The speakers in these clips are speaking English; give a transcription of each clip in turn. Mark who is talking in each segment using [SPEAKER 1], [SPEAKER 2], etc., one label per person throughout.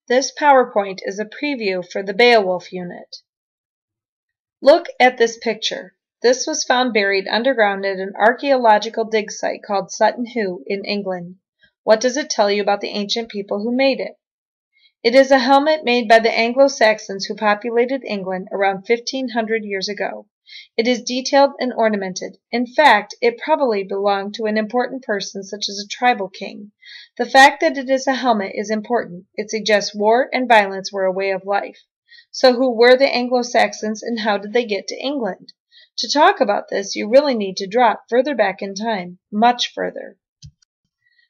[SPEAKER 1] This PowerPoint is a preview for the Beowulf unit. Look at this picture. This was found buried underground at an archaeological dig site called Sutton Hoo in England. What does it tell you about the ancient people who made it? It is a helmet made by the Anglo-Saxons who populated England around 1500 years ago. It is detailed and ornamented. In fact, it probably belonged to an important person such as a tribal king. The fact that it is a helmet is important. It suggests war and violence were a way of life. So who were the Anglo-Saxons and how did they get to England? To talk about this, you really need to drop further back in time, much further.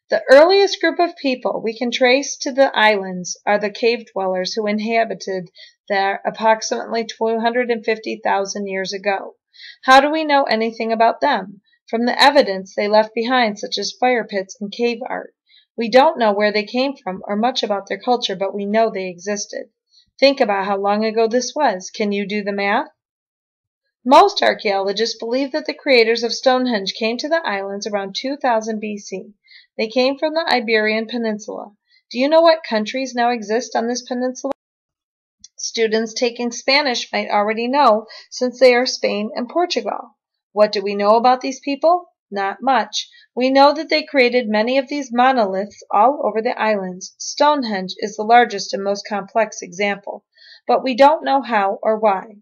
[SPEAKER 1] The earliest group of people we can trace to the islands are the cave dwellers who inhabited there approximately 250,000 years ago. How do we know anything about them? From the evidence they left behind, such as fire pits and cave art. We don't know where they came from or much about their culture, but we know they existed. Think about how long ago this was. Can you do the math? Most archaeologists believe that the creators of Stonehenge came to the islands around 2000 BC. They came from the Iberian Peninsula. Do you know what countries now exist on this peninsula? Students taking Spanish might already know, since they are Spain and Portugal. What do we know about these people? Not much. We know that they created many of these monoliths all over the islands. Stonehenge is the largest and most complex example, but we don't know how or why.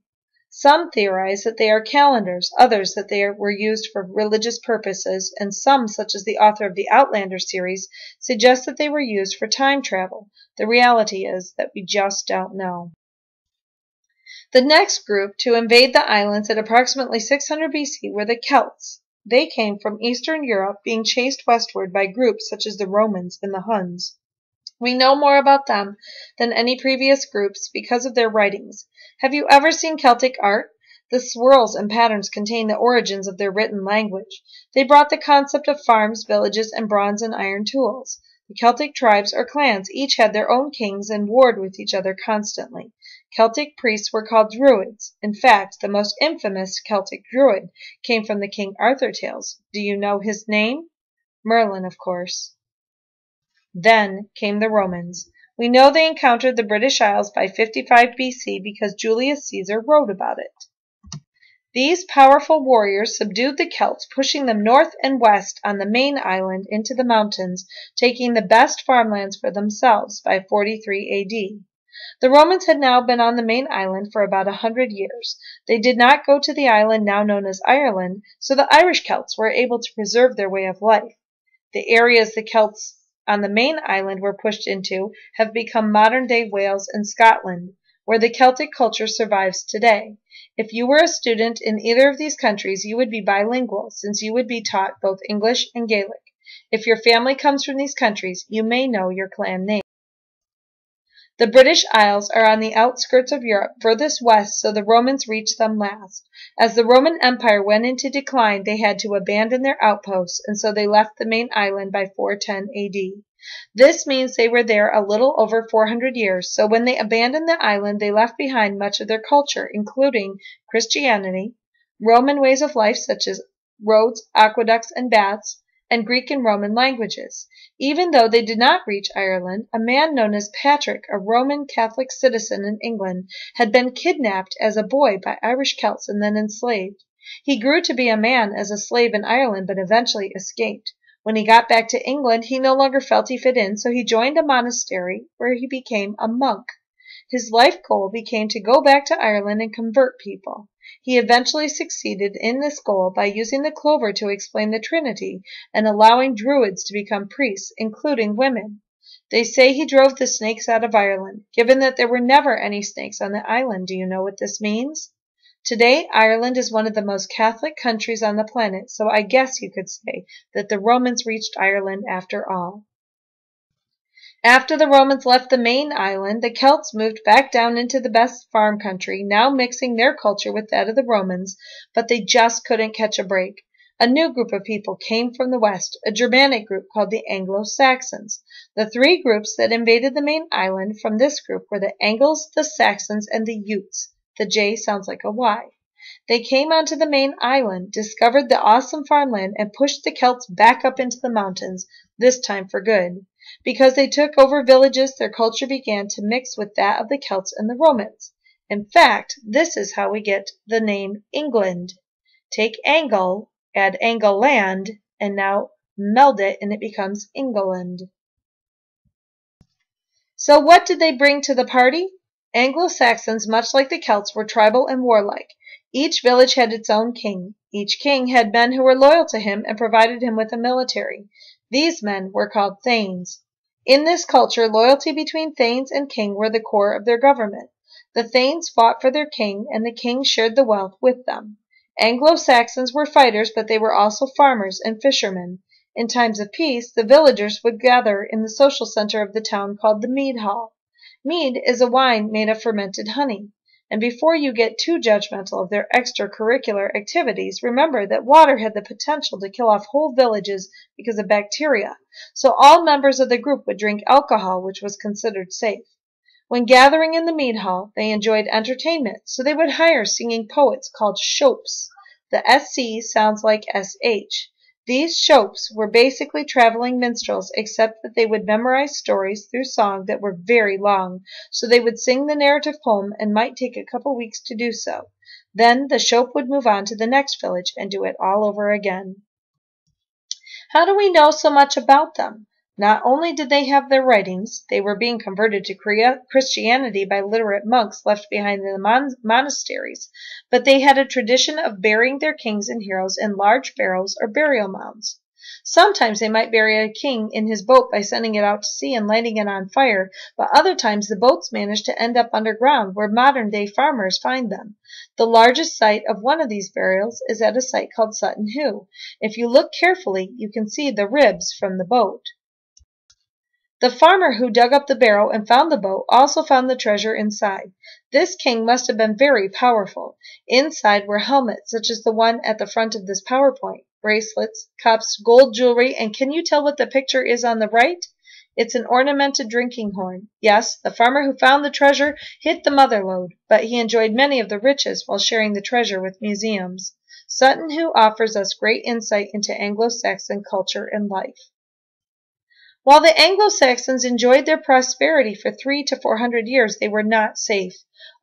[SPEAKER 1] Some theorize that they are calendars, others that they were used for religious purposes, and some, such as the author of the Outlander series, suggest that they were used for time travel. The reality is that we just don't know. The next group to invade the islands at approximately 600 BC were the Celts. They came from Eastern Europe, being chased westward by groups such as the Romans and the Huns. We know more about them than any previous groups because of their writings. Have you ever seen Celtic art? The swirls and patterns contain the origins of their written language. They brought the concept of farms, villages, and bronze and iron tools. The Celtic tribes or clans each had their own kings and warred with each other constantly. Celtic priests were called druids. In fact, the most infamous Celtic druid came from the King Arthur tales. Do you know his name? Merlin, of course. Then came the Romans. We know they encountered the British Isles by 55 BC because Julius Caesar wrote about it. These powerful warriors subdued the Celts, pushing them north and west on the main island into the mountains, taking the best farmlands for themselves by 43 AD. The Romans had now been on the main island for about 100 years. They did not go to the island now known as Ireland, so the Irish Celts were able to preserve their way of life. The areas the Celts on the main island were pushed into have become modern-day Wales and Scotland, where the Celtic culture survives today. If you were a student in either of these countries, you would be bilingual, since you would be taught both English and Gaelic. If your family comes from these countries, you may know your clan name. The British Isles are on the outskirts of Europe, furthest west, so the Romans reached them last. As the Roman Empire went into decline, they had to abandon their outposts, and so they left the main island by 410 AD. This means they were there a little over 400 years, so when they abandoned the island, they left behind much of their culture, including Christianity, Roman ways of life such as roads, aqueducts, and baths, and Greek and Roman languages. Even though they did not reach Ireland, a man known as Patrick, a Roman Catholic citizen in England, had been kidnapped as a boy by Irish Celts and then enslaved. He grew to be a man as a slave in Ireland, but eventually escaped. When he got back to England, he no longer felt he fit in, so he joined a monastery where he became a monk. His life goal became to go back to Ireland and convert people. He eventually succeeded in this goal by using the clover to explain the Trinity and allowing druids to become priests, including women. They say he drove the snakes out of Ireland. Given that there were never any snakes on the island, do you know what this means? Today, Ireland is one of the most Catholic countries on the planet, so I guess you could say that the Romans reached Ireland after all. After the Romans left the main island, the Celts moved back down into the best farm country, now mixing their culture with that of the Romans, but they just couldn't catch a break. A new group of people came from the west, a Germanic group called the Anglo-Saxons. The three groups that invaded the main island from this group were the Angles, the Saxons, and the Utes. The J sounds like a Y. They came onto the main island, discovered the awesome farmland, and pushed the Celts back up into the mountains, this time for good. Because they took over villages, their culture began to mix with that of the Celts and the Romans. In fact, this is how we get the name England. Take Angle, add Angleland, and now meld it and it becomes England. So what did they bring to the party? Anglo-Saxons, much like the Celts, were tribal and warlike. Each village had its own king. Each king had men who were loyal to him and provided him with a military. These men were called thanes. In this culture, loyalty between thanes and king were the core of their government. The thanes fought for their king, and the king shared the wealth with them. Anglo-Saxons were fighters, but they were also farmers and fishermen. In times of peace, the villagers would gather in the social center of the town called the mead hall. Mead is a wine made of fermented honey. And before you get too judgmental of their extracurricular activities, remember that water had the potential to kill off whole villages because of bacteria, so all members of the group would drink alcohol, which was considered safe. When gathering in the mead hall, they enjoyed entertainment, so they would hire singing poets called shopes. The SC sounds like SH. These shopes were basically traveling minstrels, except that they would memorize stories through song that were very long, so they would sing the narrative poem and might take a couple weeks to do so. Then the shope would move on to the next village and do it all over again. How do we know so much about them? Not only did they have their writings, they were being converted to Christianity by literate monks left behind in the monasteries, but they had a tradition of burying their kings and heroes in large barrows or burial mounds. Sometimes they might bury a king in his boat by sending it out to sea and lighting it on fire, but other times the boats managed to end up underground where modern-day farmers find them. The largest site of one of these burials is at a site called Sutton Hoo. If you look carefully, you can see the ribs from the boat. The farmer who dug up the barrow and found the boat also found the treasure inside. This king must have been very powerful. Inside were helmets, such as the one at the front of this PowerPoint, bracelets, cups, gold jewelry, and can you tell what the picture is on the right? It's an ornamented drinking horn. Yes, the farmer who found the treasure hit the mother lode, but he enjoyed many of the riches while sharing the treasure with museums. Sutton Hoo offers us great insight into Anglo-Saxon culture and life. While the Anglo-Saxons enjoyed their prosperity for 300 to 400 years, they were not safe.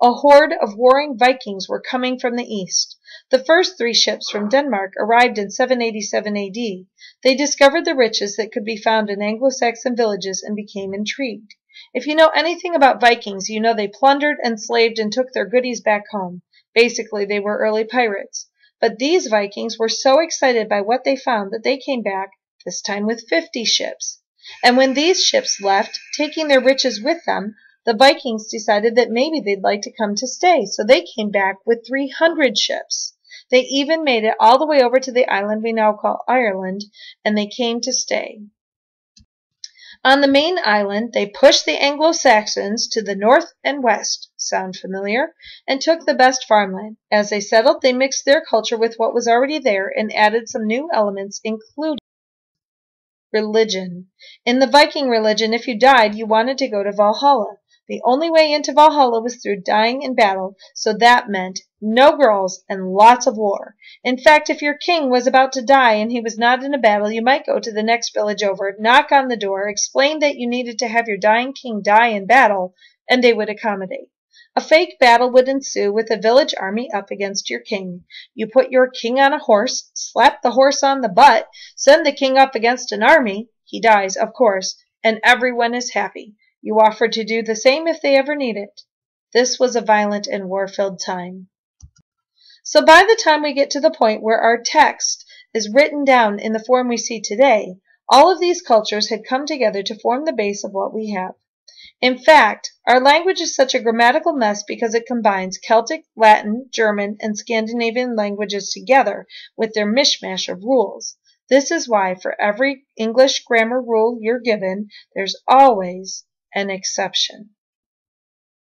[SPEAKER 1] A horde of warring Vikings were coming from the east. The first 3 ships from Denmark arrived in 787 AD. They discovered the riches that could be found in Anglo-Saxon villages and became intrigued. If you know anything about Vikings, you know they plundered, enslaved, and took their goodies back home. Basically, they were early pirates. But these Vikings were so excited by what they found that they came back, this time with 50 ships. And when these ships left, taking their riches with them, the Vikings decided that maybe they'd like to come to stay, so they came back with 300 ships. They even made it all the way over to the island we now call Ireland, and they came to stay. On the main island, they pushed the Anglo-Saxons to the north and west, sound familiar, and took the best farmland. As they settled, they mixed their culture with what was already there and added some new elements, including religion. In the Viking religion, if you died, you wanted to go to Valhalla. The only way into Valhalla was through dying in battle, so that meant no girls and lots of war. In fact, if your king was about to die and he was not in a battle, you might go to the next village over, knock on the door, explain that you needed to have your dying king die in battle, and they would accommodate. A fake battle would ensue with a village army up against your king. You put your king on a horse, slap the horse on the butt, send the king up against an army. He dies, of course, and everyone is happy. You offer to do the same if they ever need it. This was a violent and war-filled time. So by the time we get to the point where our text is written down in the form we see today, all of these cultures had come together to form the base of what we have. In fact, our language is such a grammatical mess because it combines Celtic, Latin, German, and Scandinavian languages together with their mishmash of rules. This is why for every English grammar rule you're given, there's always an exception.